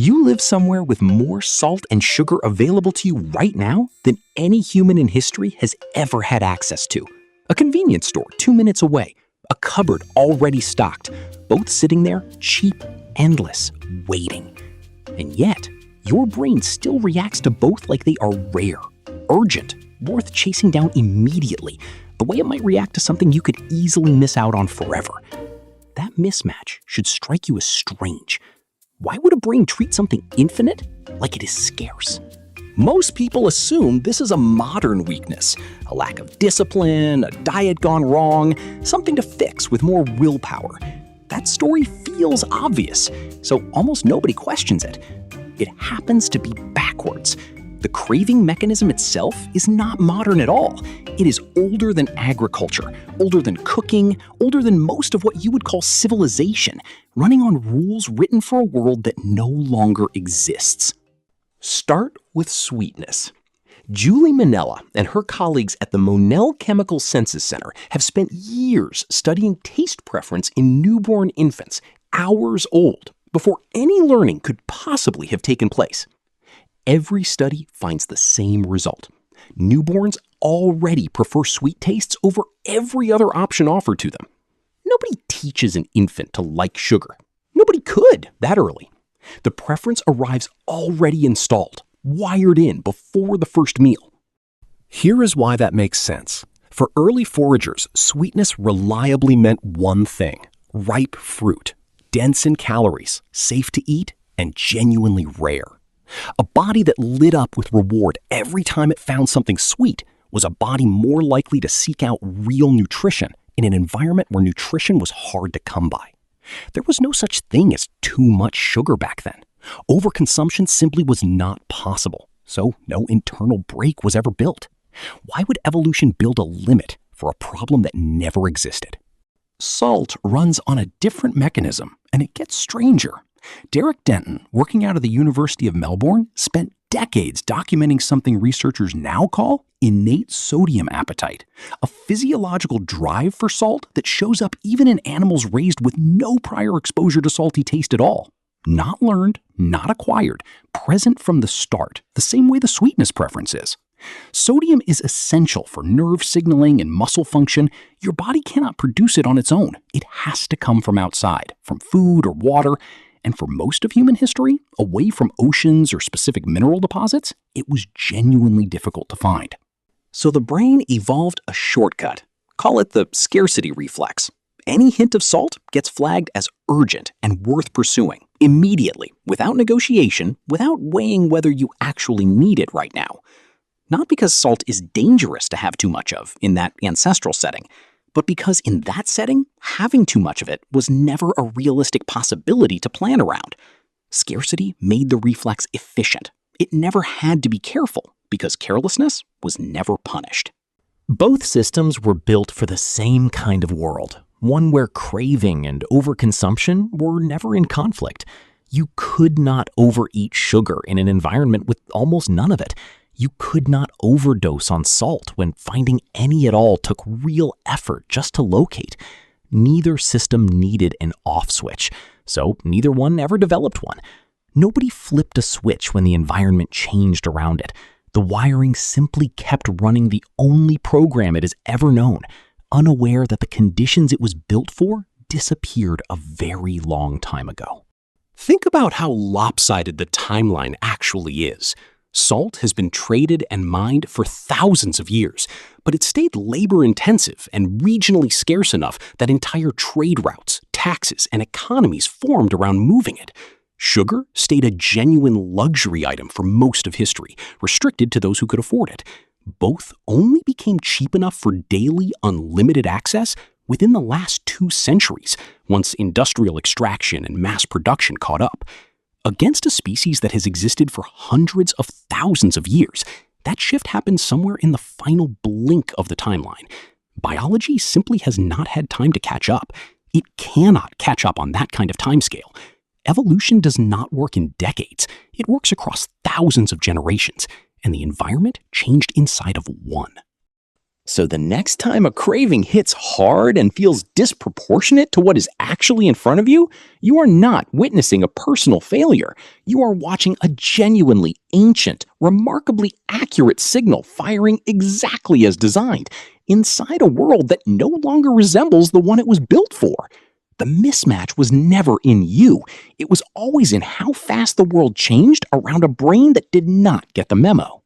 You live somewhere with more salt and sugar available to you right now than any human in history has ever had access to. A convenience store 2 minutes away, a cupboard already stocked, both sitting there, cheap, endless, waiting. And yet, your brain still reacts to both like they are rare, urgent, worth chasing down immediately, the way it might react to something you could easily miss out on forever. That mismatch should strike you as strange. Why would a brain treat something infinite like it is scarce? Most people assume this is a modern weakness, a lack of discipline, a diet gone wrong, something to fix with more willpower. That story feels obvious, so almost nobody questions it. It happens to be backwards. The craving mechanism itself is not modern at all. It is older than agriculture, older than cooking, older than most of what you would call civilization, running on rules written for a world that no longer exists. Start with sweetness. Julie Mennella and her colleagues at the Monell Chemical Senses Center have spent years studying taste preference in newborn infants, hours old, before any learning could possibly have taken place. Every study finds the same result. Newborns already prefer sweet tastes over every other option offered to them. Nobody teaches an infant to like sugar. Nobody could that early. The preference arrives already installed, wired in before the first meal. Here is why that makes sense. For early foragers, sweetness reliably meant one thing: ripe fruit, dense in calories, safe to eat, and genuinely rare. A body that lit up with reward every time it found something sweet was a body more likely to seek out real nutrition in an environment where nutrition was hard to come by. There was no such thing as too much sugar back then. Overconsumption simply was not possible, so no internal brake was ever built. Why would evolution build a limit for a problem that never existed? Salt runs on a different mechanism, and it gets stranger. Derek Denton, working out of the University of Melbourne, spent decades documenting something researchers now call innate sodium appetite, a physiological drive for salt that shows up even in animals raised with no prior exposure to salty taste at all. Not learned, not acquired, present from the start, the same way the sweetness preference is. Sodium is essential for nerve signaling and muscle function. Your body cannot produce it on its own. It has to come from outside, from food or water. And for most of human history, away from oceans or specific mineral deposits, it was genuinely difficult to find. So the brain evolved a shortcut. Call it the scarcity reflex. Any hint of salt gets flagged as urgent and worth pursuing, immediately, without negotiation, without weighing whether you actually need it right now. Not because salt is dangerous to have too much of in that ancestral setting, but because in that setting, having too much of it was never a realistic possibility to plan around. Scarcity made the reflex efficient. It never had to be careful because carelessness was never punished. Both systems were built for the same kind of world, one where craving and overconsumption were never in conflict. You could not overeat sugar in an environment with almost none of it. You could not overdose on salt when finding any at all took real effort just to locate. Neither system needed an off switch, so neither one ever developed one. Nobody flipped a switch when the environment changed around it. The wiring simply kept running the only program it has ever known, unaware that the conditions it was built for disappeared a very long time ago. Think about how lopsided the timeline actually is. Salt has been traded and mined for thousands of years, but it stayed labor-intensive and regionally scarce enough that entire trade routes, taxes, and economies formed around moving it. Sugar stayed a genuine luxury item for most of history, restricted to those who could afford it. Both only became cheap enough for daily, unlimited access within the last 2 centuries, once industrial extraction and mass production caught up. Against a species that has existed for hundreds of thousands of years, that shift happened somewhere in the final blink of the timeline. Biology simply has not had time to catch up. It cannot catch up on that kind of timescale. Evolution does not work in decades. It works across thousands of generations, and the environment changed inside of one. So the next time a craving hits hard and feels disproportionate to what is actually in front of you, you are not witnessing a personal failure. You are watching a genuinely ancient, remarkably accurate signal firing exactly as designed, inside a world that no longer resembles the one it was built for. The mismatch was never in you. It was always in how fast the world changed around a brain that did not get the memo.